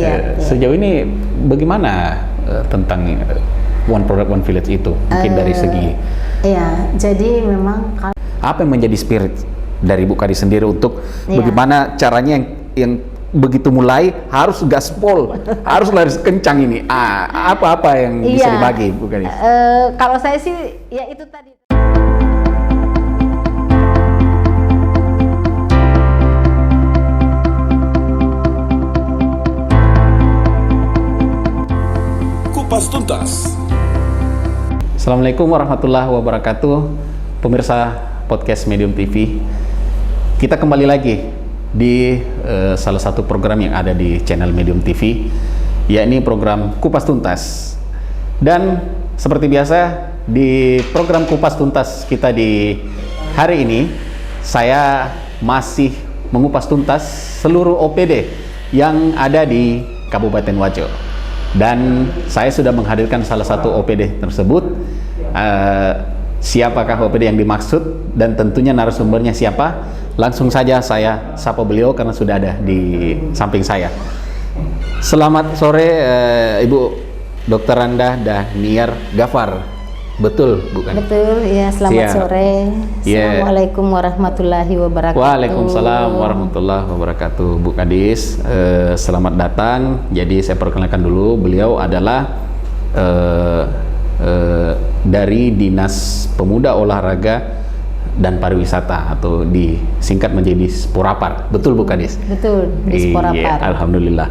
Siap. Sejauh ini bagaimana tentang One Product One Village itu? Mungkin dari segi Iya, jadi memang apa yang menjadi spirit dari Bu Kadis sendiri untuk bagaimana caranya yang begitu mulai harus gaspol, harus lari kencang ini. Apa-apa yang bisa dibagi Bu Kadis? Kalau saya sih ya itu tadi. Kupas Tuntas. Assalamualaikum warahmatullahi wabarakatuh, pemirsa podcast Medium TV. Kita kembali lagi di salah satu program yang ada di channel Medium TV, yakni program Kupas Tuntas. Dan seperti biasa di program Kupas Tuntas kita di hari ini, saya masih mengupas tuntas seluruh OPD yang ada di Kabupaten Wajo. Dan saya sudah menghadirkan salah satu OPD tersebut. Siapakah OPD yang dimaksud dan tentunya narasumbernya siapa? Langsung saja saya sapa beliau karena sudah ada di samping saya. Selamat sore Ibu Dr. Randa Dahniar Gafar. Betul, bukan? Betul, ya. Selamat sore. Assalamualaikum warahmatullahi wabarakatuh. Waalaikumsalam warahmatullahi wabarakatuh. Bu Kadis, selamat datang. Jadi saya perkenalkan dulu, beliau adalah dari Dinas Pemuda Olahraga dan Pariwisata atau disingkat menjadi Sporapar. Betul Bu Kadis? Betul, di Sporapar. Iya, alhamdulillah.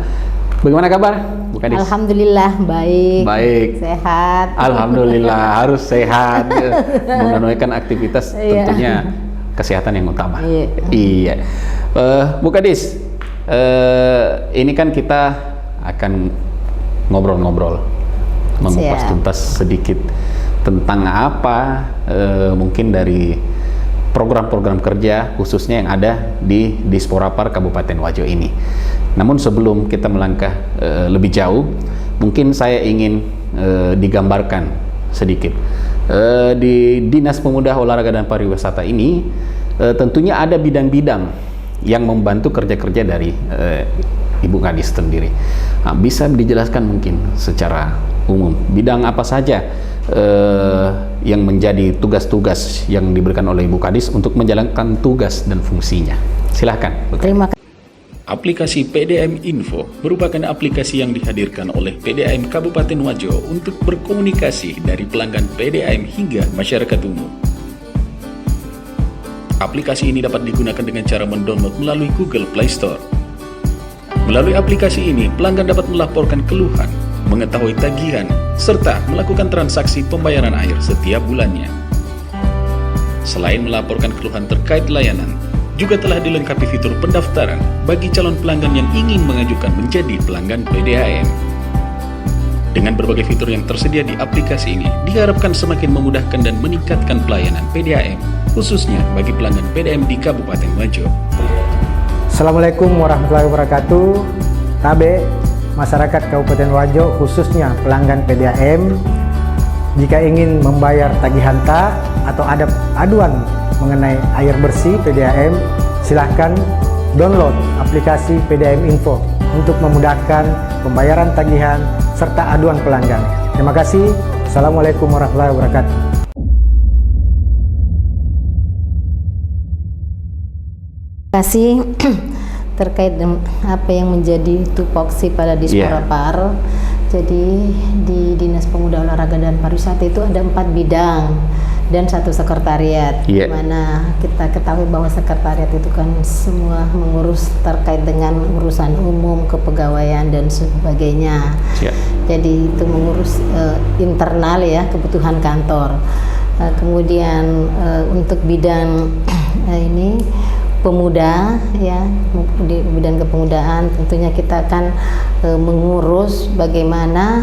Bagaimana kabar Bu Kadis? Alhamdulillah baik. Baik. Sehat. Alhamdulillah harus sehat. Menunaikan aktivitas tentunya kesehatan yang utama. Iya. Bu Kadis, ini kan kita akan ngobrol-ngobrol, mengupas tuntas sedikit tentang apa mungkin dari program-program kerja khususnya yang ada di Sporapar Kabupaten Wajo ini. Namun sebelum kita melangkah lebih jauh, mungkin saya ingin digambarkan sedikit. Di Dinas Pemuda Olahraga dan Pariwisata ini tentunya ada bidang-bidang yang membantu kerja-kerja dari Ibu Kadis sendiri. Bisa dijelaskan mungkin secara umum bidang apa saja yang menjadi tugas-tugas yang diberikan oleh Ibu Kadis untuk menjalankan tugas dan fungsinya. Silahkan. Terima kasih. Aplikasi PDAM Info merupakan aplikasi yang dihadirkan oleh PDAM Kabupaten Wajo untuk berkomunikasi dari pelanggan PDAM hingga masyarakat umum. Aplikasi ini dapat digunakan dengan cara mendownload melalui Google Play Store. Melalui aplikasi ini, pelanggan dapat melaporkan keluhan, mengetahui tagihan, serta melakukan transaksi pembayaran air setiap bulannya. Selain melaporkan keluhan terkait layanan, juga telah dilengkapi fitur pendaftaran bagi calon pelanggan yang ingin mengajukan menjadi pelanggan PDAM. Dengan berbagai fitur yang tersedia di aplikasi ini, diharapkan semakin memudahkan dan meningkatkan pelayanan PDAM, khususnya bagi pelanggan PDAM di Kabupaten Wajo. Assalamualaikum warahmatullahi wabarakatuh. Tabe, masyarakat Kabupaten Wajo khususnya pelanggan PDAM, jika ingin membayar tagihan tak atau ada aduan mengenai air bersih PDAM, silahkan download aplikasi PDAM Info untuk memudahkan pembayaran tagihan serta aduan pelanggan. Terima kasih. Assalamualaikum warahmatullahi wabarakatuh. Terima kasih. Terkait dengan apa yang menjadi tupoksi pada di Sporapar. Jadi di Dinas Pemuda Olahraga dan Pariwisata itu ada 4 bidang dan 1 sekretariat. Mana kita ketahui bahwa sekretariat itu kan semua mengurus terkait dengan urusan umum, kepegawaian dan sebagainya. Jadi itu mengurus internal ya, kebutuhan kantor. Kemudian untuk bidang ini pemuda ya, di bidang kepemudaan tentunya kita akan mengurus bagaimana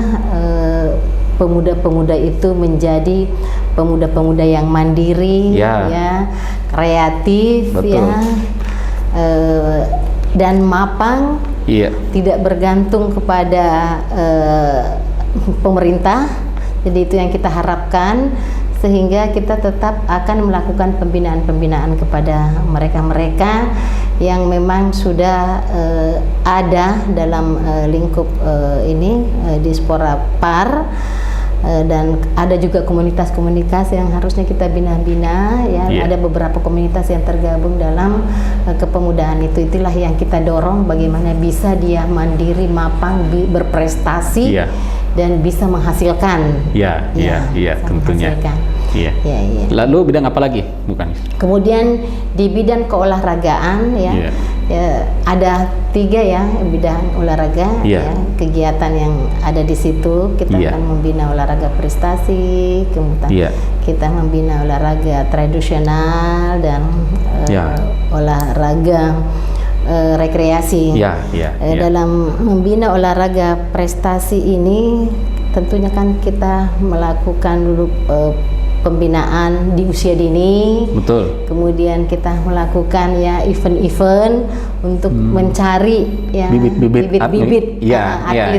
pemuda-pemuda itu menjadi pemuda-pemuda yang mandiri, ya, kreatif, ya, dan mapang, tidak bergantung kepada pemerintah. Jadi itu yang kita harapkan, sehingga kita tetap akan melakukan pembinaan-pembinaan kepada mereka-mereka yang memang sudah ada dalam lingkup ini diaspora PAR. Dan ada juga komunitas-komunitas yang harusnya kita bina-bina ya. Ada beberapa komunitas yang tergabung dalam kepemudaan itulah yang kita dorong bagaimana bisa dia mandiri, mapan, berprestasi dan bisa menghasilkan. Tentunya. Lalu bidang apa lagi, bukan? Kemudian di bidang keolahragaan ya, ada 3 ya bidang olahraga ya, kegiatan yang ada di situ. Kita akan membina olahraga prestasi, kemudian kita membina olahraga tradisional dan olahraga rekreasi. Dalam membina olahraga prestasi ini tentunya kan kita melakukan dulu pembinaan di usia dini. Betul. Kemudian kita melakukan ya event-event untuk mencari ya bibit-bibit atlet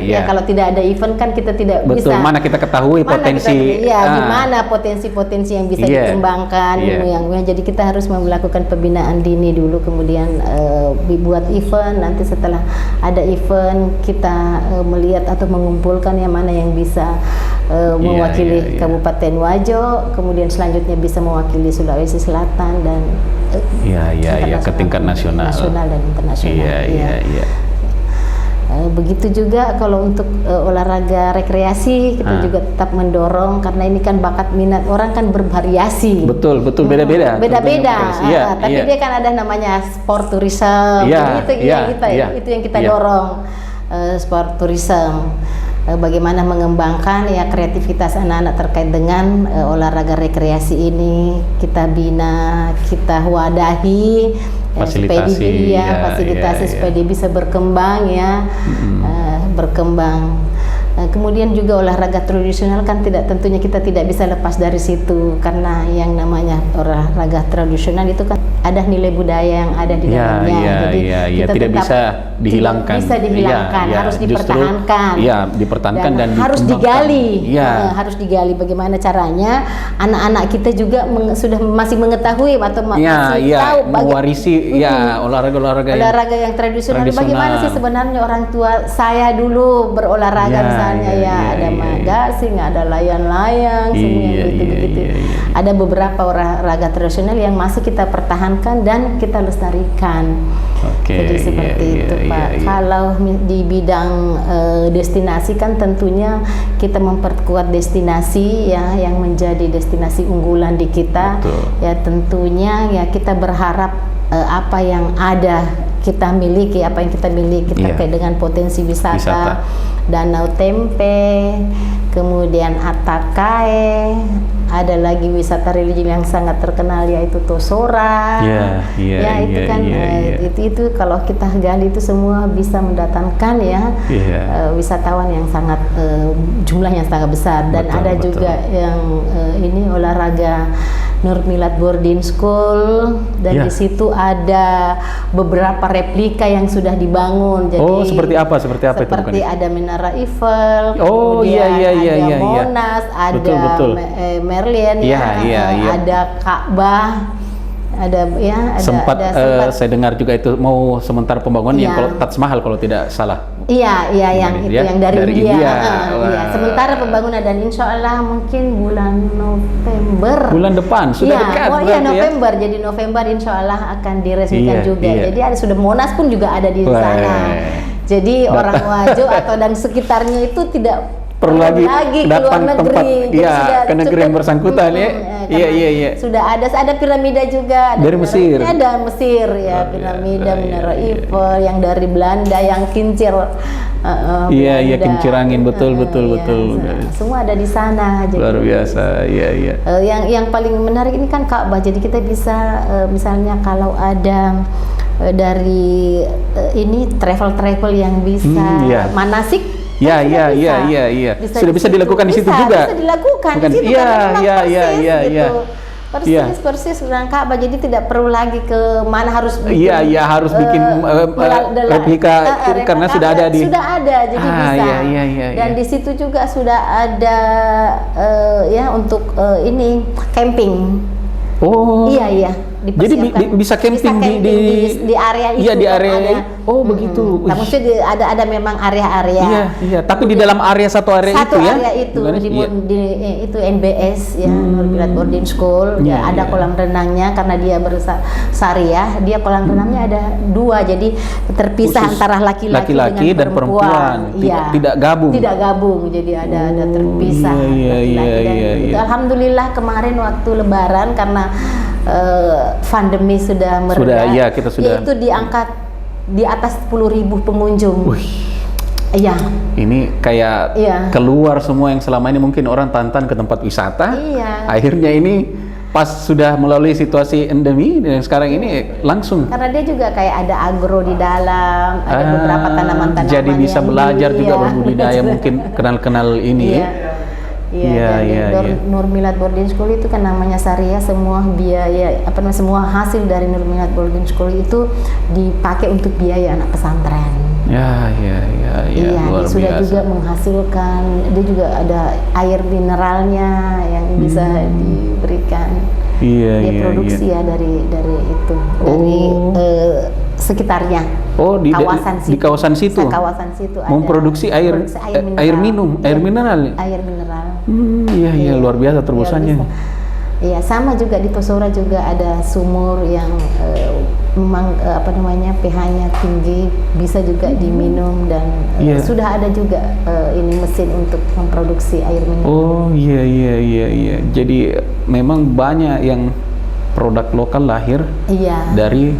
ya. Kalau tidak ada event kan kita tidak bisa. Mana kita ketahui potensi. Di mana potensi-potensi yang bisa dikembangkan. Jadi kita harus melakukan pembinaan dini dulu, kemudian dibuat event. Nanti setelah ada event kita melihat atau mengumpulkan yang mana yang bisa mewakili Kabupaten Wajo, kemudian selanjutnya bisa mewakili Sulawesi Selatan dan ke tingkat nasional dan internasional. Begitu juga kalau untuk olahraga rekreasi kita juga tetap mendorong, karena ini kan bakat minat orang kan bervariasi. Betul beda-beda. Tapi dia kan ada namanya sport tourism. Itu yang kita dorong, sport tourism. Bagaimana mengembangkan ya kreativitas anak-anak terkait dengan olahraga rekreasi ini, kita bina, kita wadahi, fasilitasi supaya dia bisa berkembang berkembang. Kemudian juga olahraga tradisional kan tentunya kita tidak bisa lepas dari situ, karena yang namanya olahraga tradisional itu kan ada nilai budaya yang ada di dalamnya. Jadi kita tidak bisa dihilangkan. Tidak bisa dihilangkan, harus dipertahankan. Dipertahankan dan harus digali. Harus digali bagaimana caranya anak-anak kita juga masih mengetahui atau masih tahu mewarisi olahraga yang tradisional. Bagaimana sih sebenarnya orang tua saya dulu berolahraga, misalnya ada gasing, ada layang-layang, semua begitu. Ada beberapa olahraga tradisional yang masih kita pertahankan dan kita lestarikan. Jadi seperti itu, Pak. Kalau di bidang destinasi kan tentunya kita memperkuat destinasi ya yang menjadi destinasi unggulan di kita. Ya tentunya ya kita berharap apa yang ada kita miliki, terkait dengan potensi wisata. Danau Tempe, kemudian Atakae, ada lagi wisata religi yang sangat terkenal yaitu Tosora. Itu kalau kita gali itu semua bisa mendatangkan wisatawan yang sangat jumlahnya sangat besar. Dan ada juga yang ini olahraga Nur Milad Boarding School, dan di situ ada beberapa replika yang sudah dibangun. Jadi seperti apa itu? Seperti ada Menara Eiffel, ada Monas, ada Merlion, ada Ka'bah, sempat saya dengar juga itu mau sementara pembangunan yang kalau Taj Mahal kalau tidak salah. Yang dari India. Sementara pembangunan, dan insya Allah mungkin bulan November. Bulan depan sudah dekat. November. Jadi November insya Allah akan diresmikan juga. Jadi sudah Monas pun juga ada di sana. Jadi orang Wajo atau dan sekitarnya itu tidak perlu lagi datang tempat ke negeri yang bersangkutan sudah ada piramida juga dari Mesir. Ada Mesir piramida Menara Eiffel, yang dari Belanda yang kincir kincir angin betul. Semua ada di sana. Jadi, luar biasa. Yang paling menarik ini kan Ka'bah. Jadi kita bisa misalnya kalau ada dari ini travel yang bisa manasik. Sudah bisa dilakukan di situ juga. Bisa dilakukan di situ. persis dengan Ka'bah, jadi tidak perlu lagi ke mana harus bikin, harus bikin replika karena sudah ada jadi bisa. Dan di situ juga sudah ada untuk ini camping. Iya. Jadi bisa camping di area itu. Iya, di area. Begitu. Nah, maksudnya ada memang area-area. Iya. Tapi di dalam area satu area itu ya. Itu NBS ya, Nur Bilad Boarding School. Ada kolam renangnya karena dia bersyariah. Dia kolam renangnya ada 2, jadi terpisah antara laki-laki dan perempuan. Tidak gabung. Tidak gabung. Jadi ada terpisah laki-laki dan itu. Alhamdulillah kemarin waktu Lebaran karena pandemi sudah mereda. Kita sudah. Itu diangkat di atas 10.000 pengunjung. Iya. Ini kayak keluar semua yang selama ini mungkin orang tantan ke tempat wisata. Iya. Akhirnya ini pas sudah melalui situasi endemi dan sekarang ini langsung. Karena dia juga kayak ada agro di dalam, ada beberapa tanaman-tanaman. Jadi bisa belajar juga berbudidaya mungkin kenal-kenal ini. Nur Milad Boarding School itu kan namanya syariah, semua biaya semua hasil dari Nur Milad Boarding School itu dipakai untuk biaya anak pesantren. Luar sudah biasa. juga menghasilkan, dia juga ada air mineralnya yang bisa diberikan. Dia produksi dari itu, dari sekitarnya. Kawasan situ. Di kawasan situ. Kawasan situ memproduksi air mineral. Air mineral. Luar biasa terobosannya. Iya, sama juga di Tosora juga ada sumur yang memang pH-nya tinggi, bisa juga diminum dan sudah ada juga ini mesin untuk memproduksi air mineral. Jadi memang banyak yang produk lokal lahir dari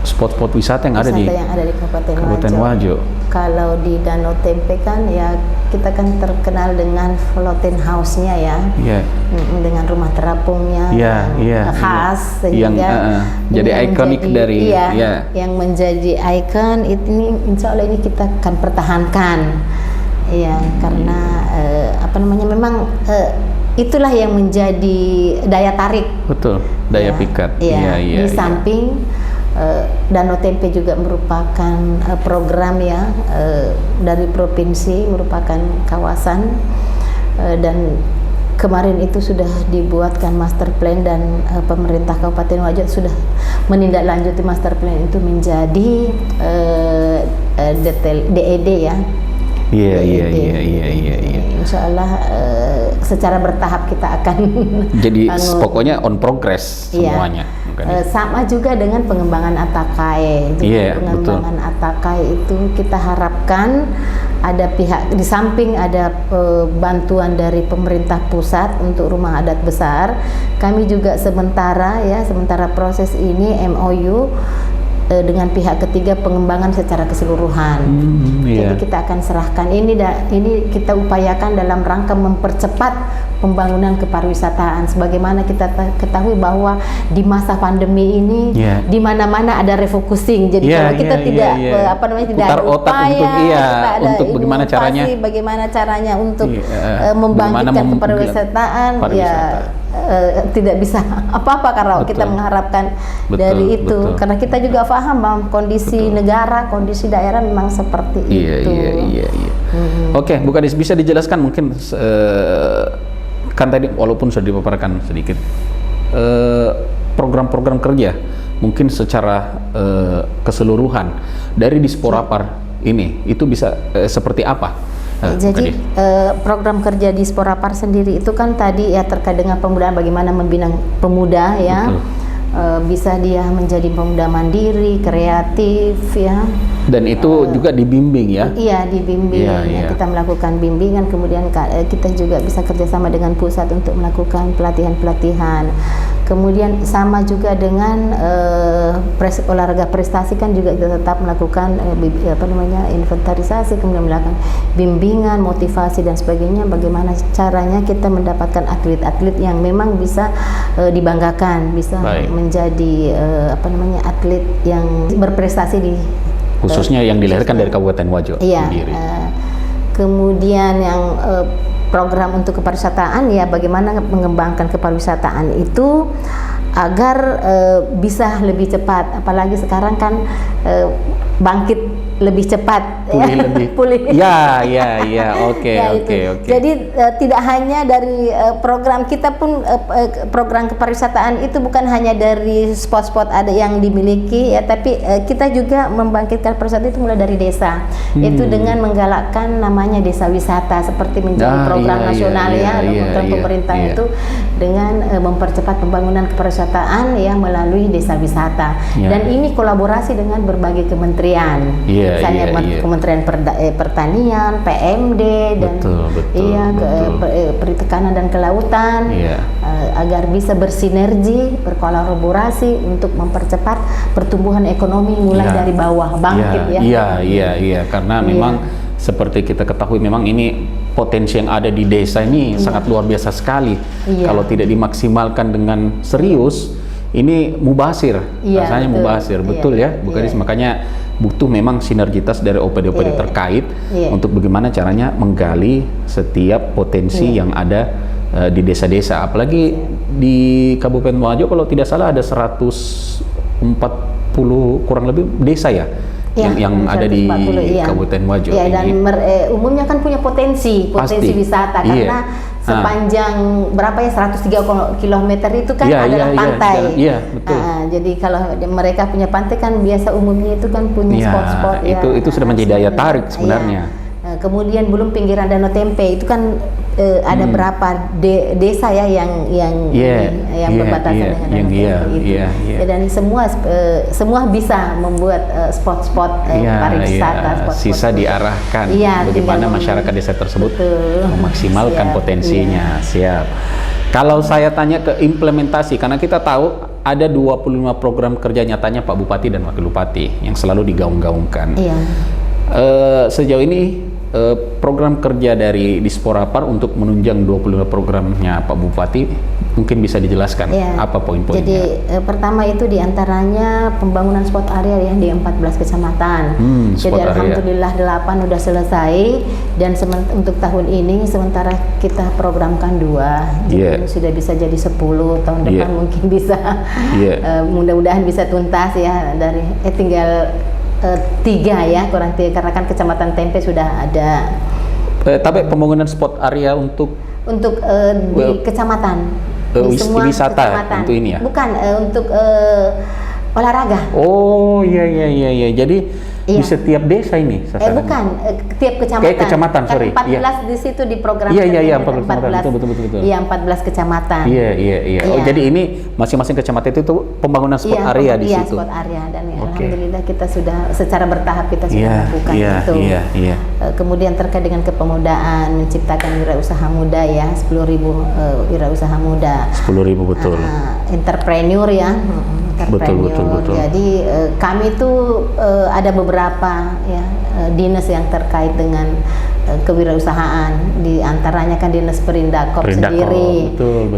spot-spot wisata yang ada di Kabupaten Wajo. Kalau di Danau Tempe kan kita kan terkenal dengan floating house-nya dengan rumah terapungnya khas sehingga jadi ikonik dari yang menjadi ikon ini insya Allah ini kita akan pertahankan karena memang itulah yang menjadi daya tarik. Betul, daya pikat. Di samping Danau Tempe juga merupakan program dari provinsi, merupakan kawasan dan kemarin itu sudah dibuatkan master plan dan pemerintah Kabupaten Wajo sudah menindaklanjuti master plan itu menjadi DED ya. Insya Allah secara bertahap kita akan jadi pokoknya on progress semuanya. Sama juga dengan pengembangan Atakai. Jadi pengembangan Atakai itu kita harapkan ada pihak di samping ada bantuan dari pemerintah pusat untuk rumah adat besar. Kami juga sementara proses ini MOU dengan pihak ketiga pengembangan secara keseluruhan. Jadi kita akan serahkan ini kita upayakan dalam rangka mempercepat pembangunan kepariwisataan. Sebagaimana kita ketahui bahwa di masa pandemi ini di mana-mana ada refocusing. Jadi kalau kita tidak tidak ada upaya untuk bagaimana caranya untuk membangkitkan kepariwisataan tidak bisa apa-apa karena kita mengharapkan dari itu. Karena kita juga paham bahwa kondisi negara, kondisi daerah memang seperti itu. Oke, Bu Kadis, bisa dijelaskan mungkin kan tadi walaupun sudah dipaparkan sedikit program-program kerja mungkin secara keseluruhan dari Disporapar ini itu bisa seperti apa? Jadi program kerja Disporapar sendiri itu kan tadi terkait dengan pemudaan, bagaimana membina pemuda bisa dia menjadi pemuda mandiri, kreatif Dan itu juga dibimbing ya? Iya, dibimbing. Kita melakukan bimbingan, kemudian kita juga bisa kerjasama dengan pusat untuk melakukan pelatihan-pelatihan. Kemudian sama juga dengan olahraga prestasi kan juga kita tetap melakukan inventarisasi, kemudian melakukan bimbingan, motivasi dan sebagainya. Bagaimana caranya kita mendapatkan atlet-atlet yang memang bisa dibanggakan, bisa menjadi atlet yang berprestasi di khususnya yang dilahirkan dari Kabupaten Wajo sendiri. Kemudian yang program untuk kepariwisataan ya, bagaimana mengembangkan kepariwisataan itu agar bisa lebih cepat, apalagi sekarang kan bangkit lebih cepat, pulih lebih pulih. Oke. Jadi tidak hanya dari program kita pun, program kepariwisataan itu bukan hanya dari spot-spot ada yang dimiliki ya, tapi kita juga membangkitkan pariwisata itu mulai dari desa, itu dengan menggalakkan namanya desa wisata, seperti menjadi program nasional program pemerintah itu dengan mempercepat pembangunan kepariwisataan ya melalui desa wisata, dan ini kolaborasi dengan berbagai kementerian. Misalnya Kementerian Pertanian, PMD, dan Perikanan dan Kelautan, agar bisa bersinergi, berkolaborasi untuk mempercepat pertumbuhan ekonomi mulai dari bawah, bangkit karena memang seperti kita ketahui memang ini potensi yang ada di desa ini sangat luar biasa sekali. Kalau tidak dimaksimalkan dengan serius, ini mubasir, rasanya mubasir, betul ya, Bu Kadis. Makanya butuh memang sinergitas dari OPD-OPD terkait untuk bagaimana caranya menggali setiap potensi yang ada di desa-desa. Apalagi di Kabupaten Wajo kalau tidak salah ada 140 kurang lebih desa ya, yang ada di Kabupaten Wajo. Dan umumnya kan punya potensi wisata, karena sepanjang berapa ya, 103 km itu kan adalah pantai. Betul. Jadi kalau mereka punya pantai kan biasa umumnya itu kan punya spot-spot itu sudah menjadi daya tarik sebenarnya. Kemudian belum pinggiran Danau Tempe itu kan ada berapa desa ya yang berbatasan dengan Danau Tempe itu. Dan semua bisa membuat spot-spot pariwisata. Sisa diarahkan bagaimana masyarakat desa tersebut memaksimalkan potensinya. Siap. Kalau saya tanya ke implementasi, karena kita tahu ada 25 program kerja nyatanya Pak Bupati dan Wakil Bupati yang selalu digaung-gaungkan. Sejauh ini program kerja dari Disporapar untuk menunjang 25 programnya Pak Bupati, mungkin bisa dijelaskan apa poin-poinnya? Jadi pertama itu diantaranya pembangunan spot area ya di 14 kecamatan. Jadi alhamdulillah 8 udah selesai, dan untuk tahun ini sementara kita programkan 2, jadi sudah bisa jadi 10, tahun depan mungkin bisa. Mudah-mudahan bisa tuntas ya, dari tinggal 3 ya, kurang 3, karena kan Kecamatan Tempe sudah ada. Tapi pembangunan spot area untuk di kecamatan, di semua wisata kecamatan. Untuk ini ya? Bukan, untuk olahraga. Jadi di setiap desa ini? Bukan, tiap kecamatan. Kayak kecamatan, sorry. 14 di situ di program. 14. Betul. Iya, 14 kecamatan. Oh, jadi ini masing-masing kecamatan itu tuh pembangunan spot area di situ. Spot area, dan alhamdulillah kita sudah secara bertahap kita sudah melakukan itu. Kemudian terkait dengan kepemudaan, menciptakan wirausaha muda ya, 10.000 wirausaha muda. 10.000 betul. Entrepreneur ya. Betul. Jadi kami itu ada beberapa dinas yang terkait dengan kewirausahaan, di antaranya kan dinas Perindakop sendiri. Betul.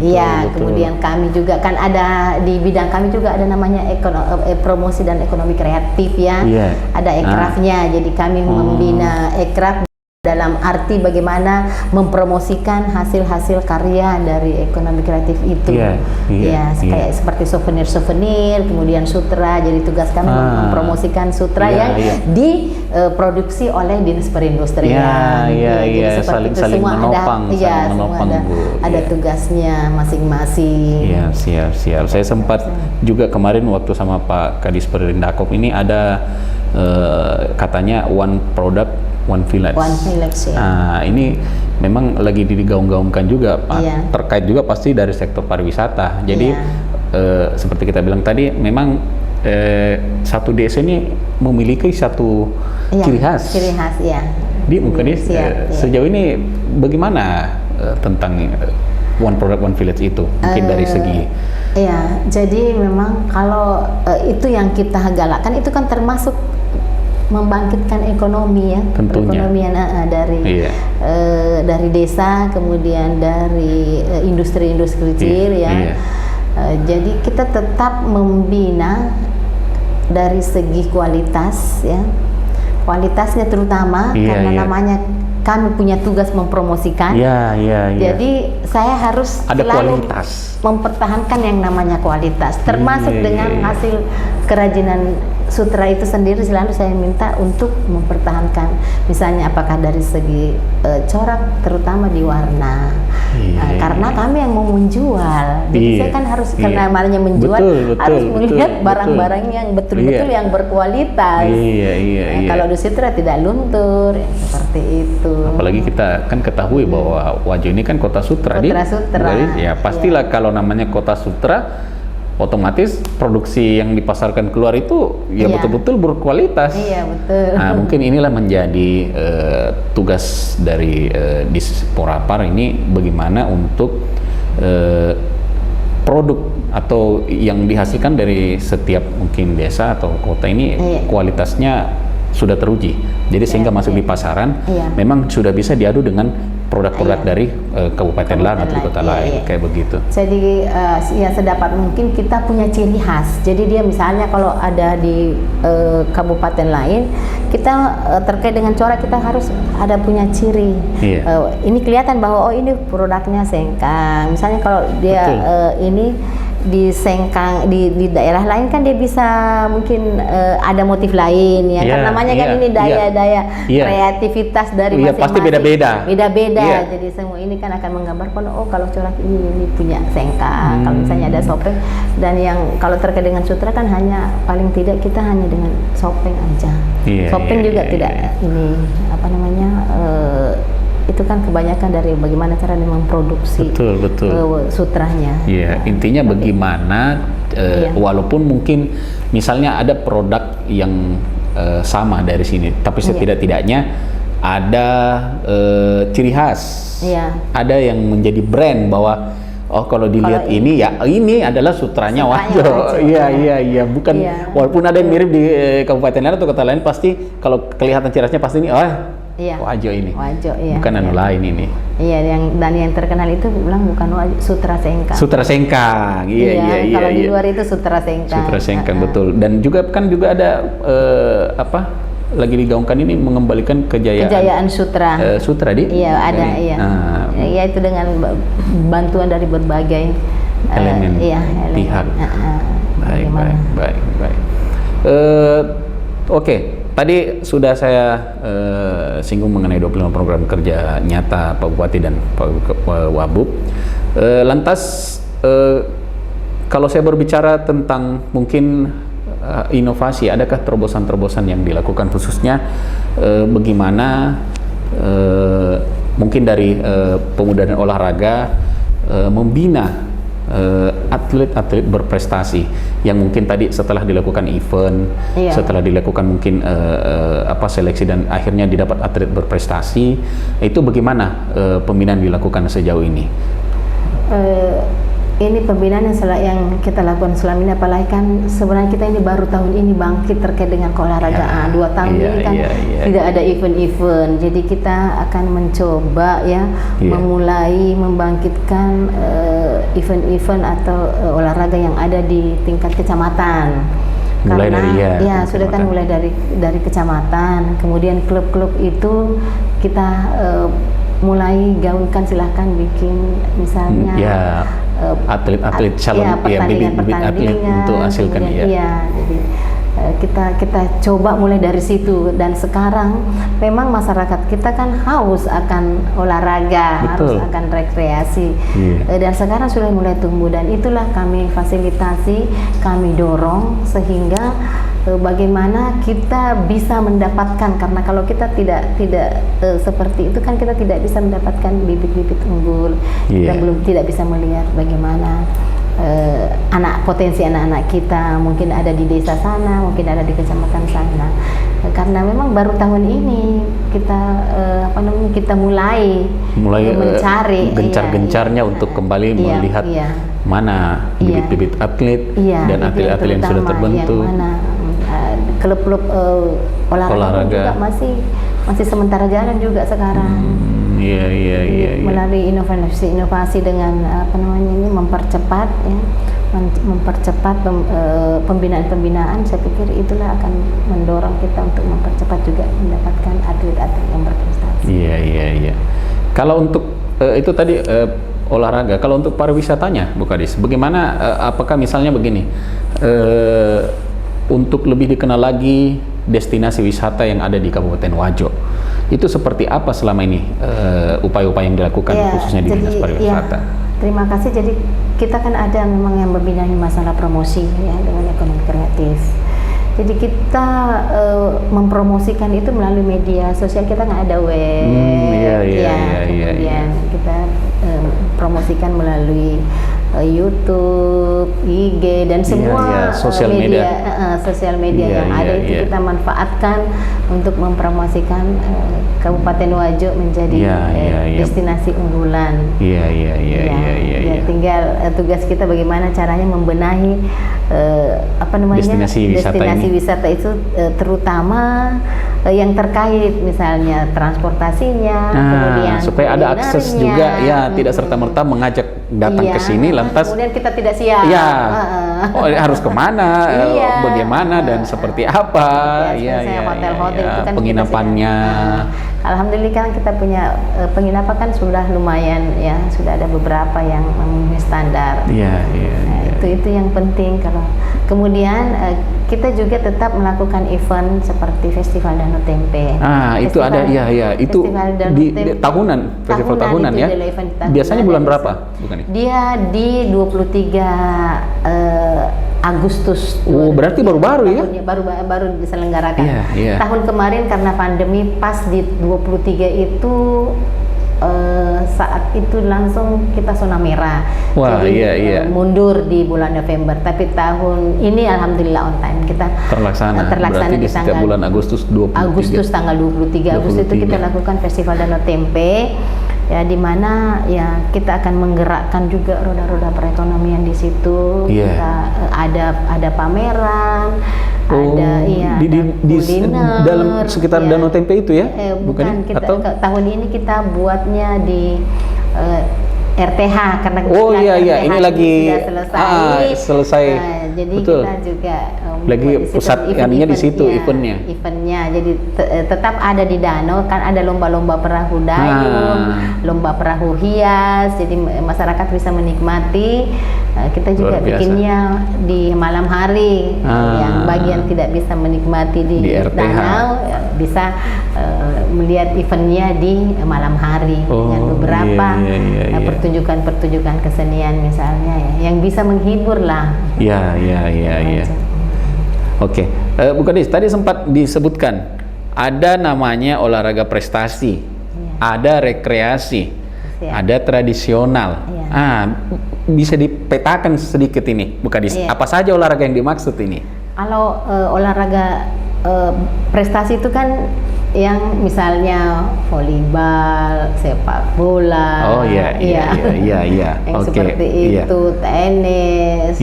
Kemudian kami juga kan ada di bidang kami juga ada namanya promosi dan ekonomi kreatif ya. Ada ekrafnya. Jadi kami membina ekraf dalam arti bagaimana mempromosikan hasil-hasil karya dari ekonomi kreatif itu. Kayak seperti souvenir, kemudian sutra. Jadi tugas kami mempromosikan sutra yang diproduksi oleh dinas perindustrian. Jadi seperti saling menopang, ada tugasnya masing-masing. Siap. Saya sempat juga kemarin waktu sama Pak Kadis Perindakop ini ada katanya one product One Village. Ini memang lagi digaung-gaungkan juga, Pak. Terkait juga pasti dari sektor pariwisata. Jadi seperti kita bilang tadi, memang satu desa ini memiliki satu ciri khas. Di Mukadis, sejauh ini bagaimana tentang One Product One Village itu? Mungkin dari segi. Jadi memang kalau itu yang kita galakkan itu kan termasuk membangkitkan ekonomi ya, perekonomian dari desa, kemudian dari industri-industri kecil jadi kita tetap membina dari segi kualitas ya, kualitasnya terutama karena namanya kami punya tugas mempromosikan. Iya, iya, iya. Jadi saya harus Ada selalu kualitas. mempertahankan yang namanya kualitas, termasuk Iya, dengan iya. hasil kerajinan sutra itu sendiri selalu saya minta untuk mempertahankan. Misalnya apakah dari segi corak, terutama di warna. Iya, Karena kami yang mau menjual, jadi Iya, saya kan harus iya. karena namanya menjual Betul, harus melihat betul. barang-barang yang betul-betul Iya. yang berkualitas. Iya, iya, Nah, iya. kalau di sutra tidak luntur, ya, seperti itu. Apalagi kita kan ketahui bahwa Wajo ini kan kota sutra, Kota sutra. Jadi, ya pastilah kalau namanya kota sutra, otomatis produksi yang dipasarkan keluar itu ya Iya. betul-betul berkualitas. Iya, betul. Nah, mungkin inilah menjadi tugas dari Disporapar ini, bagaimana untuk produk atau yang dihasilkan dari setiap mungkin desa atau kota ini Iya. kualitasnya sudah teruji. Jadi sehingga masuk di pasaran Iya. memang sudah bisa diadu dengan produk-produk Iya. dari kabupaten lain atau di kota Iya, lain, iya. kayak begitu. Jadi ya sedapat mungkin kita punya ciri khas. Jadi dia misalnya kalau ada di kabupaten lain, kita terkait dengan corak kita harus ada punya ciri. Iya. Ini kelihatan bahwa oh ini produknya Sengkang. Misalnya kalau dia Betul. ini di Sengkang di daerah lain kan dia bisa mungkin ada motif lain ya. Iya, Kan namanya kan iya, ini daya-daya iya. kreativitas dari Iya, masing-masing. pasti beda-beda. Beda-beda. Iya. Jadi semua ini kan akan menggambarkan oh kalau corak ini punya Sengkang, kalau misalnya ada Sopeng, dan yang kalau terkait dengan sutra kan hanya paling tidak kita hanya dengan Sopeng aja. Iya, Sopeng iya, juga iya, tidak iya. ini apa namanya itu kan kebanyakan dari bagaimana cara dia memproduksi Betul. sutranya. Iya, intinya bagaimana Iya. walaupun mungkin misalnya ada produk yang sama dari sini, tapi Iya. setidak-tidaknya ada ciri khas. Iya. Ada yang menjadi brand bahwa oh kalau dilihat Kalau ini ya ini adalah sutranya Sutranya Wajo. Wajo, Iya, bukan Iya. walaupun ada yang mirip di kabupaten lain atau kota lain, pasti kalau kelihatan ciri khasnya pasti ini Iya. Wajo ini. Wajo, iya. Bukan anu Iya. lain ini. Iya, yang terkenal itu bilang bukan Sutra Sengkang. Sutra Sengkang. Iya. Kalau di luar itu Sutra Sengkang. Sutra Sengkang, betul. Dan juga ada lagi digaungkan ini mengembalikan Kejayaan Sutra. sutra di. Iya, ada, dari- iya. Nah, Iya, itu dengan bantuan dari berbagai elemen elemen. pihak. Baik. Oke, tadi sudah saya singgung mengenai 25 program kerja nyata Pak Bupati dan Pak Wabub. Lantas kalau saya berbicara tentang mungkin inovasi, adakah terobosan-terobosan yang dilakukan khususnya bagaimana mungkin dari pemuda dan olahraga membina atlet-atlet berprestasi yang mungkin tadi setelah dilakukan event, Iya. setelah dilakukan mungkin seleksi dan akhirnya didapat atlet berprestasi, itu bagaimana pembinaan dilakukan sejauh ini? Ini pembinaan yang kita lakukan selama ini, apalagi kan sebenarnya kita ini baru tahun ini bangkit terkait dengan keolahragaan. 2 tahun ini kan tidak ada event-event, jadi kita akan mencoba memulai membangkitkan event-event atau olahraga yang ada di tingkat kecamatan. Mulai Karena dari sudah kan mulai dari kecamatan, kemudian klub-klub itu kita mulai gaungkan, silahkan bikin misalnya atlet-atlet calon bibit atlet untuk hasilkan jadi kita coba mulai dari situ, dan sekarang memang masyarakat kita kan haus akan olahraga, harus akan rekreasi, dan sekarang sudah mulai tumbuh, dan itulah kami fasilitasi, kami dorong sehingga bagaimana kita bisa mendapatkan, karena kalau kita tidak seperti itu kan kita tidak bisa mendapatkan bibit-bibit unggul, dan tidak bisa melihat bagaimana potensi anak-anak kita mungkin ada di desa sana, mungkin ada di kecamatan sana. Karena memang baru tahun ini kita kita mulai mencari gencar-gencarnya untuk kembali melihat mana bibit-bibit atlet dan atlet-atlet yang sudah terbentuk. Klub-klub olahraga juga masih sementara jalan juga sekarang. Iya. Melalui inovasi dengan ini mempercepat pembinaan, saya pikir itulah akan mendorong kita untuk mempercepat juga mendapatkan atlet-atlet yang berprestasi. Iya. Kalau untuk itu tadi olahraga, kalau untuk pariwisatanya, Bu Kadis, bagaimana? Apakah misalnya begini, untuk lebih dikenal lagi destinasi wisata yang ada di Kabupaten Wajo, itu seperti apa selama ini upaya-upaya yang dilakukan khususnya di Dinas Pariwisata? Terima kasih. Jadi kita kan ada memang yang membenahi masalah promosi ya dengan ekonomi kreatif. Jadi kita mempromosikan itu melalui media sosial, kita nggak ada web, kemudian kita promosikan melalui YouTube, IG dan semua sosial media yang ada itu kita manfaatkan untuk mempromosikan Kabupaten Wajo menjadi destinasi unggulan. Tinggal tugas kita bagaimana caranya membenahi destinasi wisata itu terutama yang terkait misalnya transportasinya, kemudian supaya ada akses juga tidak serta-merta mengajak datang ke sini lantas kemudian kita tidak siap. Harus kemana, bagaimana dan seperti apa, hotel-hotel itu kan penginapannya. Alhamdulillah kan kita punya penginapan kan sudah lumayan ya, sudah ada beberapa yang memenuhi standar. Itu yang penting. Kalau kemudian kita juga tetap melakukan event seperti Festival Danau Tempe. Itu ada itu di tahunan, festival tahunan ya. Biasanya bulan berapa? Bukan? Dia di 23 Agustus. Berarti baru-baru ya? Baru diselenggarakan. Tahun kemarin karena pandemi pas di 23 itu saat itu langsung kita zona merah. Jadi mundur di bulan November. Tapi tahun ini alhamdulillah on time kita terlaksana Berarti di setiap bulan Agustus 23. Agustus tanggal 23 Agustus itu kita lakukan Festival Danau Tempe. Ya, di mana ya kita akan menggerakkan juga roda-roda perekonomian di situ. Kita ada pameran, ada di dalam sekitar Danau Tempe itu ya? Bukan kita tahun ini kita buatnya di RTH karena RTH ini lagi selesai. Jadi betul. Kita juga lagi pusat ininya di situ eventnya. Jadi tetap ada di danau, kan ada lomba-lomba perahu dayung, lomba perahu hias. Jadi masyarakat bisa menikmati. Kita juga bikinnya di malam hari. Yang bagian tidak bisa menikmati di danau bisa melihat eventnya di malam hari dengan beberapa pertunjukan kesenian misalnya yang bisa menghibur lah. Oke, Bu Kadis, tadi sempat disebutkan ada namanya olahraga prestasi, ada rekreasi, ada tradisional. Bisa dipetakan sedikit ini, Bu Kadis. Apa saja olahraga yang dimaksud ini? Kalau olahraga prestasi itu kan yang misalnya volleyball, sepak bola, yang seperti itu, tenis.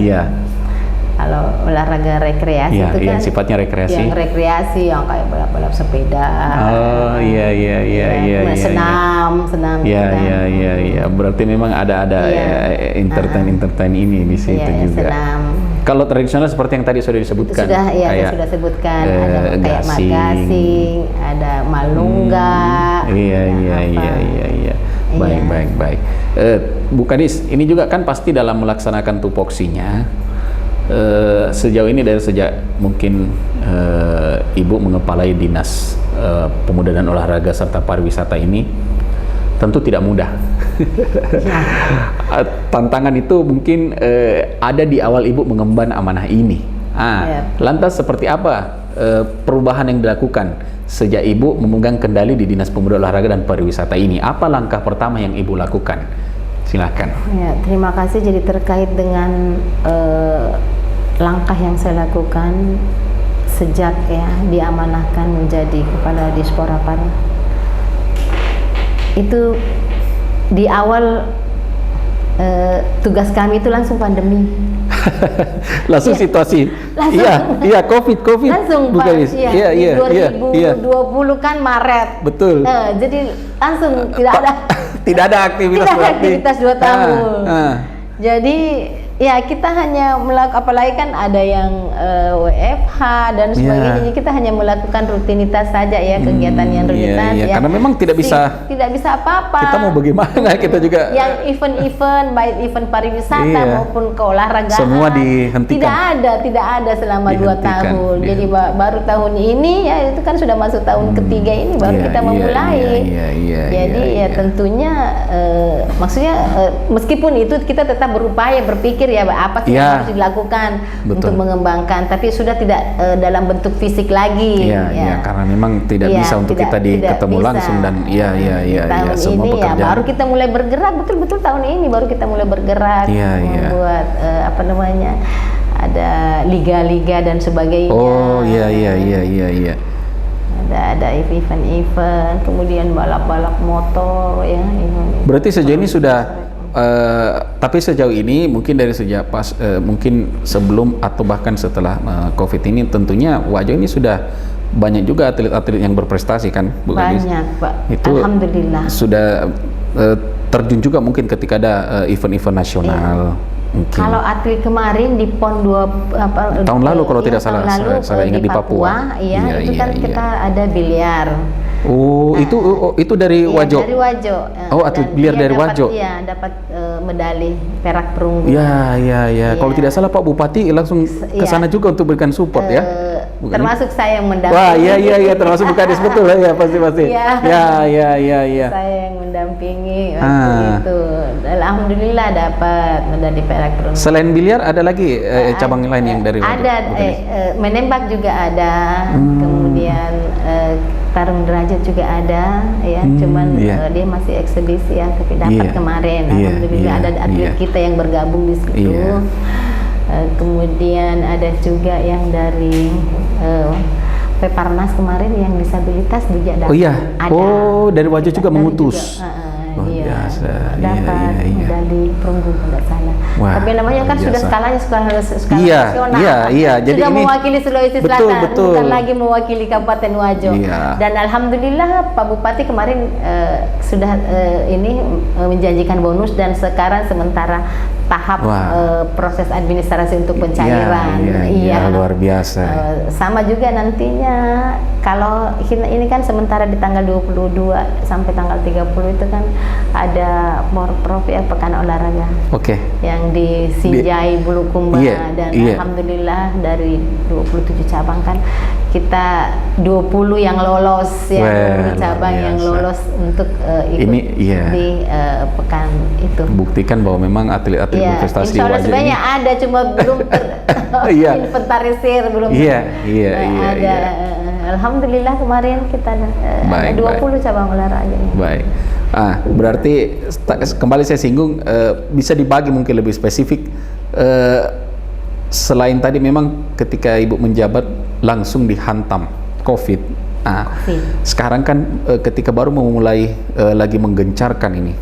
Kalau olahraga rekreasi itu kan yang sifatnya rekreasi. Yang rekreasi yang kayak balap-balap sepeda. Senam Berarti memang ada entertain ini di situ juga. Senam. Kalau tradisional seperti yang tadi sudah disebutkan. Sudah sebutkan. Ada kayak magasing, ada malungga. Baik. Bu Kadis, ini juga kan pasti dalam melaksanakan tupoksinya. Sejauh ini dari sejak mungkin Ibu mengepalai Dinas Pemuda dan Olahraga serta Pariwisata ini tentu tidak mudah. Tantangan itu mungkin ada di awal Ibu mengemban amanah ini. Lantas seperti apa perubahan yang dilakukan sejak Ibu memegang kendali di Dinas Pemuda Olahraga dan Pariwisata ini? Apa langkah pertama yang Ibu lakukan? Silakan. Terima kasih. Jadi terkait dengan langkah yang saya lakukan sejak diamanahkan menjadi Kepala Dispora Par, itu di awal tugas kami itu langsung pandemi. Langsung situasi. COVID. Langsung Pak. 2020 kan Maret. Betul. Jadi langsung tidak ada aktivitas 2 tahun. Jadi Ya, kita hanya melakukan, apalagi kan ada yang WFH dan sebagainya. Kita hanya melakukan rutinitas saja ya, kegiatan yang rutinitas ya. Karena memang tidak bisa apa-apa. Kita mau bagaimana, kita juga yang event-event, baik event pariwisata maupun keolahragaan semua dihentikan. Tidak ada selama 2 tahun. Jadi baru tahun ini ya, itu kan sudah masuk tahun ketiga ini baru kita memulai. Jadi tentunya maksudnya meskipun itu kita tetap berupaya berpikir ya apa sih yang harus dilakukan untuk mengembangkan, tapi sudah tidak dalam bentuk fisik lagi. Karena memang tidak bisa untuk kita ketemu langsung dan tahun semua ini pekerjaan. baru kita mulai bergerak, betul-betul tahun ini baru kita mulai bergerak membuat apa namanya, ada liga-liga dan sebagainya. Ada event-event, kemudian balap-balap motor ya. Berarti sejauh ini sudah tapi sejauh ini mungkin dari sejak mungkin sebelum atau bahkan setelah COVID ini, tentunya Wajo ini sudah banyak juga atlet-atlet yang berprestasi kan, Bu Gadis? Banyak, Pak. Itu Alhamdulillah. Sudah terjun juga mungkin ketika ada event-event nasional. Mungkin. Kalau atlet kemarin di PON tahun lalu kalau tidak salah, saya ingat di Papua. Itu kan kita ada biliar. Itu dari Wajo. Dari Wajo. Atlet biliar dari Wajo. Iya, dapat medali perak perunggu. Kalau tidak salah Pak Bupati langsung ke sana juga untuk berikan support ya. Termasuk saya yang mendampingi. Wah, iya termasuk Bu Kadis betul ya, pasti. Iya. Saya yang mendampingi waktu itu. Alhamdulillah dapat medali perak perunggu. Selain biliar ada lagi cabang lain yang dari Wajo? Ada, menembak juga ada. Kemudian tarung derajat juga ada ya, cuman dia masih eksebisi ya, tapi dapat kemarin. Alhamdulillah ada atlet kita yang bergabung di situ. Kemudian ada juga yang dari Peparnas kemarin yang disabilitas juga dapat. Ada. Dari Wajo juga mengutus. Biasa. Dapat medali perunggu tidak salah. Tapi namanya kan sudah skalanya skala nasional. Jadi sudah ini mewakili Sulawesi Selatan, betul. bukan lagi mewakili Kabupaten Wajo. Dan alhamdulillah Pak Bupati kemarin sudah ini menjanjikan bonus, dan sekarang sementara tahap proses administrasi untuk pencairan. Luar biasa. Sama juga nantinya kalau ini kan sementara di tanggal 22 sampai tanggal 30 itu kan ada Morprov ya, Pekan Olahraga. Yang di Sinjai Bulukumba, dan alhamdulillah dari 27 cabang kan kita 20 yang lolos, yang cabang yang lolos untuk ikut di pekan itu. Buktikan bahwa memang atlet-atlet berprestasi insya Allah Wajo sebenarnya ini ada, cuma belum inventarisir, belum ada. Alhamdulillah kemarin kita ada 20 cabang olahraga. Baik. Berarti kembali saya singgung, bisa dibagi mungkin lebih spesifik. Selain tadi memang ketika Ibu menjabat langsung dihantam COVID. Sekarang kan ketika baru memulai lagi menggencarkan ini,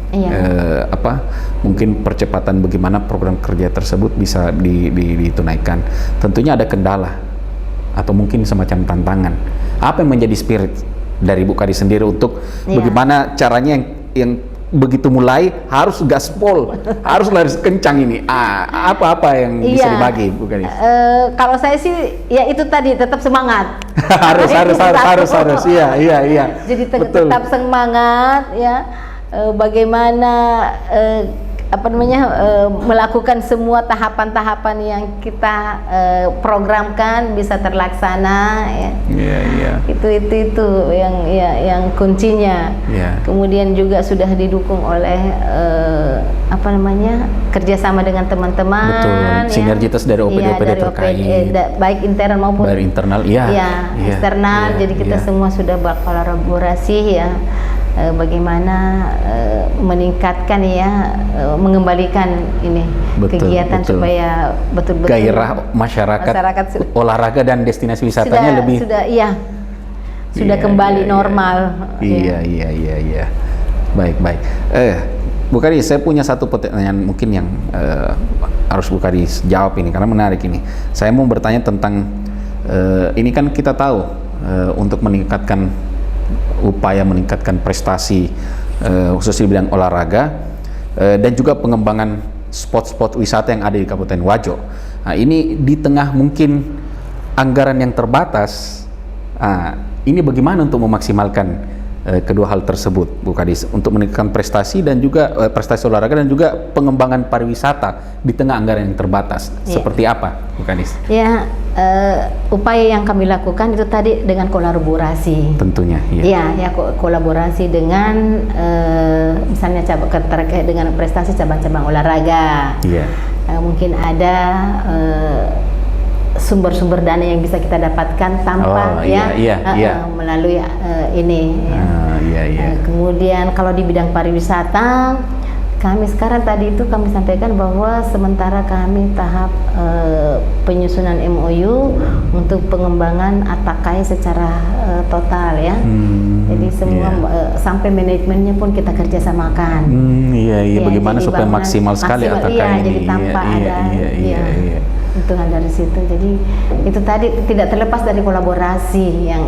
mungkin percepatan bagaimana program kerja tersebut bisa ditunaikan. Tentunya ada kendala atau mungkin semacam tantangan. Apa yang menjadi spirit dari Bu Kadis sendiri untuk bagaimana caranya yang begitu mulai harus gaspol, harus lari kencang ini. Apa yang bisa dibagi, Bu Kadis? Kalau saya sih ya itu tadi, tetap semangat. harus. Iya. Jadi tetap semangat ya. Bagaimana melakukan semua tahapan-tahapan yang kita programkan bisa terlaksana ya. Itu yang kuncinya. Kemudian juga sudah didukung oleh kerjasama dengan teman-teman. Sinergitas dari OPD-OPD terkait, baik internal maupun internal, eksternal. Jadi kita semua sudah berkolaborasi ya. Bagaimana meningkatkan mengembalikan ini kegiatan supaya betul-betul gairah masyarakat olahraga dan destinasi wisatanya sudah kembali normal. Iya. Baik. Bu Kadis, saya punya satu pertanyaan mungkin yang harus Bu Kadis jawab ini karena menarik ini. Saya mau bertanya tentang ini kan kita tahu untuk meningkatkan prestasi khususnya di bidang olahraga dan juga pengembangan spot-spot wisata yang ada di Kabupaten Wajo. Nah, ini di tengah mungkin anggaran yang terbatas, ini bagaimana untuk memaksimalkan kedua hal tersebut, Bu Kadis, untuk meningkatkan prestasi dan juga prestasi olahraga dan juga pengembangan pariwisata di tengah anggaran yang terbatas. Seperti apa, Bu Kadis? Ya, upaya yang kami lakukan itu tadi dengan kolaborasi. Tentunya, ya kolaborasi dengan misalnya terkait dengan prestasi cabang-cabang olahraga. Iya. Mungkin ada sumber-sumber dana yang bisa kita dapatkan tanpa melalui ini. Kemudian kalau di bidang pariwisata, kami sekarang tadi itu kami sampaikan bahwa sementara kami tahap penyusunan MOU untuk pengembangan Atakai secara total ya. Jadi semua sampai manajemennya pun kita kerjasamakan. Bagaimana supaya maksimal sekali Atakai ini. Jadi tanpa ada hitungan dari situ. Jadi itu tadi tidak terlepas dari kolaborasi yang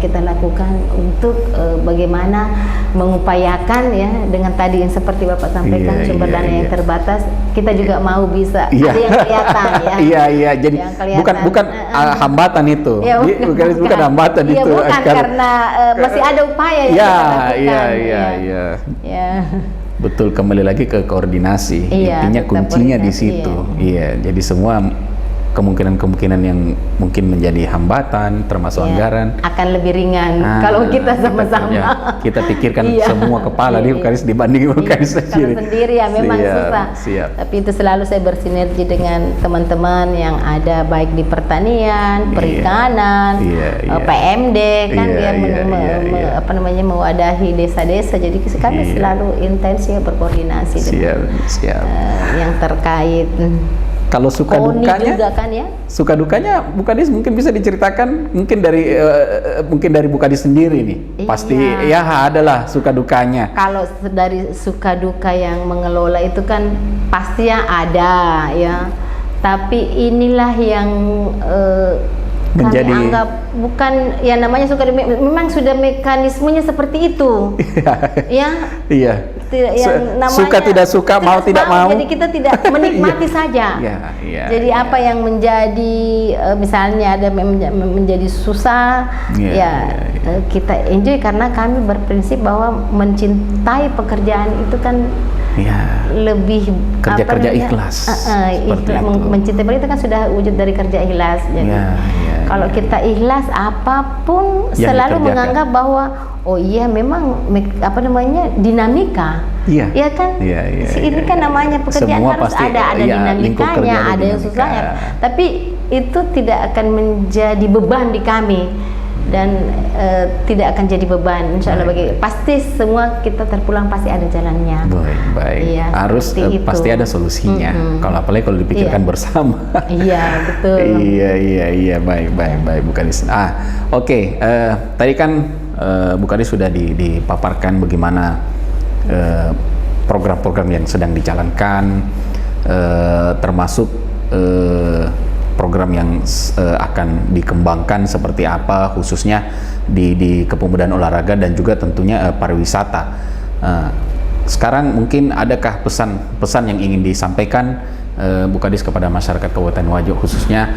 kita lakukan untuk bagaimana mengupayakan ya dengan tadi yang seperti Bapak sampaikan sumber dana yang terbatas, kita juga mau bisa ada yang kelihatan ya. Jadi bukan hambatan itu. Bukan hambatan itu. Bukan karena masih ada upaya yang kita lakukan. Betul, kembali lagi ke koordinasi. Intinya kuncinya di situ. Jadi semua kemungkinan-kemungkinan yang mungkin menjadi hambatan, termasuk anggaran, akan lebih ringan kalau kita sama-sama. Kita pikirkan semua kepala di Bukaris dibanding Bukaris sendiri ya memang susah. Tapi itu selalu saya bersinergi dengan teman-teman yang ada baik di pertanian, perikanan, PMD kan biar mewadahi desa-desa. Jadi kami selalu intens ya berkoordinasi dengan yang terkait. Kalau suka dukanya juga kan ya? Suka dukanya Bu Kadis mungkin bisa diceritakan mungkin dari Bu Kadis sendiri nih. Pasti ya adalah suka dukanya. Kalau dari suka duka yang mengelola itu kan pasti ya ada ya. Tapi inilah yang menjadi kami anggap bukan ya namanya suka memang sudah mekanismenya seperti itu. Yang namanya suka tidak suka, mau tidak mau. Jadi kita tidak menikmati saja. Jadi apa yang menjadi misalnya ada menjadi susah, kita enjoy karena kami berprinsip bahwa mencintai pekerjaan itu kan lebih kerja ikhlas. Mencintai itu kan sudah wujud dari kerja ikhlas. Jadi kalau kita ikhlas apapun yang selalu dikerjakan, menganggap bahwa memang dinamika. Iya kan? Ini kan namanya pekerjaan semua harus ada dinamikanya, ada yang susahnya. Tapi itu tidak akan menjadi beban di kami dan tidak akan jadi beban insya Allah pasti semua kita terpulang pasti ada jalannya. Baik. Harus pasti ada solusinya. Kalau apalagi kalau dipikirkan bersama. Betul. Baik Bu Kadis. Tadi kan Bu Kadis sudah dipaparkan bagaimana program-program yang sedang dijalankan, termasuk program yang akan dikembangkan seperti apa, khususnya di kepemudaan olahraga dan juga tentunya pariwisata. Sekarang mungkin adakah pesan-pesan yang ingin disampaikan Bu Kadis kepada masyarakat Kabupaten Wajo, khususnya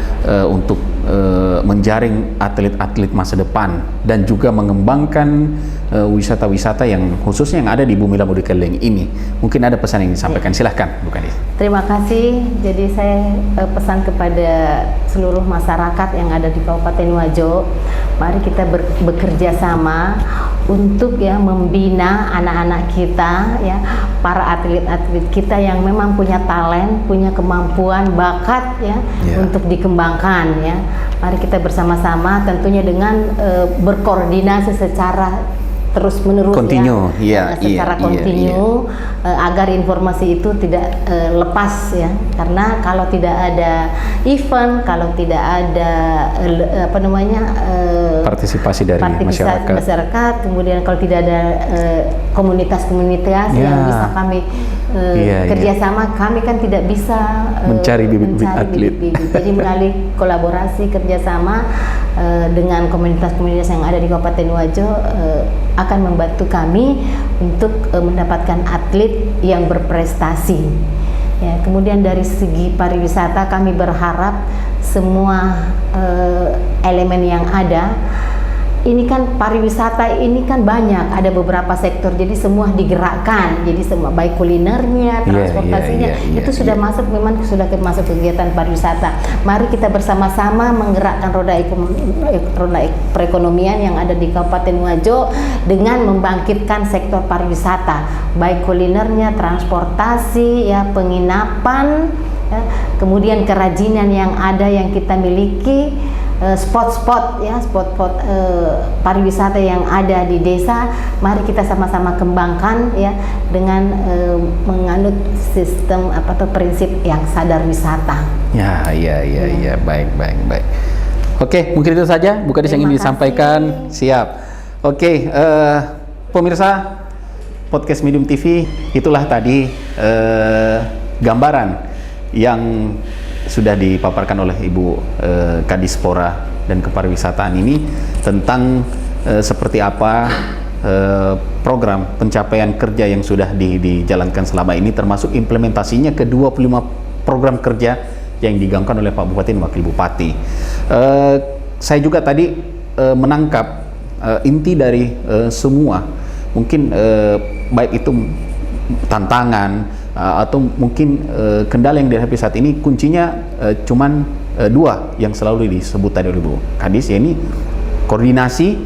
untuk menjaring atlet-atlet masa depan dan juga mengembangkan wisata-wisata yang khususnya yang ada di Bumi Lamu Dikeleng ini. Mungkin ada pesan yang disampaikan, silahkan Bu Kadis. Terima kasih. Jadi saya pesan kepada seluruh masyarakat yang ada di Kabupaten Wajo, mari kita bekerja sama untuk membina anak-anak kita para atlet-atlet kita yang memang punya talent, punya kemampuan, bakat untuk dikembangkan Mari kita bersama-sama tentunya dengan berkoordinasi secara terus-menerus secara kontinu agar informasi itu tidak lepas karena kalau tidak ada event, kalau tidak ada partisipasi dari masyarakat, kemudian kalau tidak ada komunitas-komunitas yang bisa kami kerjasama, kami kan tidak bisa mencari bibit-bibit atlet. Jadi melalui kolaborasi kerjasama dengan komunitas-komunitas yang ada di Kabupaten Wajo akan membantu kami untuk mendapatkan atlet yang berprestasi. Ya, kemudian dari segi pariwisata kami berharap semua elemen yang ada, ini kan pariwisata ini kan banyak, ada beberapa sektor, jadi semua digerakkan, jadi semua baik kulinernya, transportasinya, itu sudah masuk, memang sudah masuk kegiatan pariwisata. Mari kita bersama-sama menggerakkan roda perekonomian yang ada di Kabupaten Wajo dengan membangkitkan sektor pariwisata, baik kulinernya, transportasi, ya, penginapan, ya, kemudian kerajinan yang ada yang kita miliki, spot-spot pariwisata yang ada di desa, mari kita sama-sama kembangkan ya dengan menganut sistem prinsip yang sadar wisata. Ya, baik. Oke, mungkin itu saja Bu Kadis yang ingin disampaikan. Siap. Oke, pemirsa podcast Medium TV, itulah tadi gambaran yang sudah dipaparkan oleh Ibu Kadispora dan Kepariwisataan ini tentang seperti apa program pencapaian kerja yang sudah dijalankan selama ini, termasuk implementasinya ke 25 program kerja yang digaungkan oleh Pak Bupati dan Wakil Bupati. Saya juga tadi menangkap inti dari semua, mungkin baik itu tantangan atau mungkin kendala yang dihadapi saat ini, kuncinya cuman dua yang selalu disebut tadi oleh Bu Kadis, yaitu koordinasi,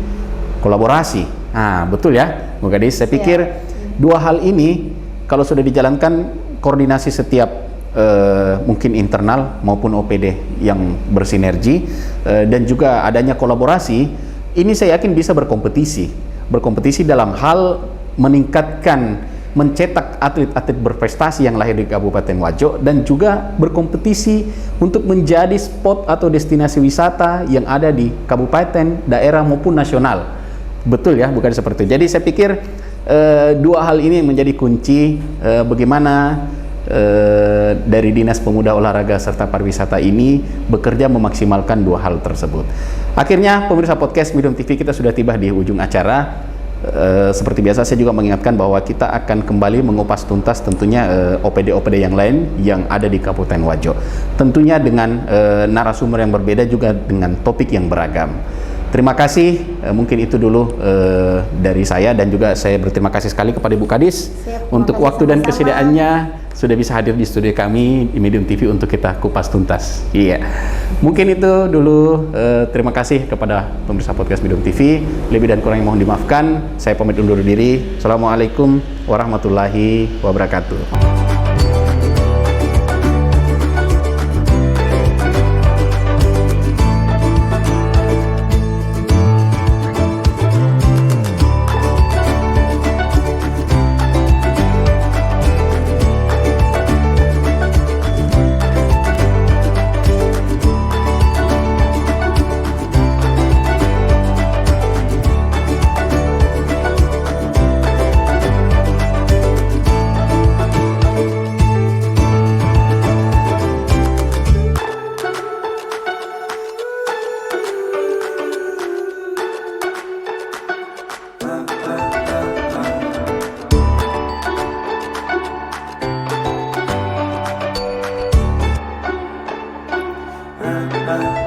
kolaborasi. Nah, betul ya Bu Kadis, saya pikir dua hal ini kalau sudah dijalankan, koordinasi setiap mungkin internal maupun OPD yang bersinergi, dan juga adanya kolaborasi, ini saya yakin bisa berkompetisi dalam hal meningkatkan, mencetak atlet-atlet berprestasi yang lahir di Kabupaten Wajo, dan juga berkompetisi untuk menjadi spot atau destinasi wisata yang ada di kabupaten, daerah maupun nasional. Betul ya, bukan seperti itu. Jadi saya pikir dua hal ini menjadi kunci bagaimana dari Dinas Pemuda, Olahraga serta Pariwisata ini bekerja memaksimalkan dua hal tersebut. Akhirnya pemirsa podcast Medium TV, kita sudah tiba di ujung acara. Seperti biasa saya juga mengingatkan bahwa kita akan kembali mengupas tuntas tentunya OPD-OPD yang lain yang ada di Kabupaten Wajo, tentunya dengan narasumber yang berbeda, juga dengan topik yang beragam. Terima kasih, mungkin itu dulu dari saya, dan juga saya berterima kasih sekali kepada Ibu Kadis untuk waktu dan kesediaannya sudah bisa hadir di studio kami di Medium TV untuk kita kupas tuntas. Iya, mungkin itu dulu. Terima kasih kepada pemirsa podcast Medium TV. Lebih dan kurang mohon dimaafkan. Saya pamit undur diri. Assalamualaikum warahmatullahi wabarakatuh. Bye.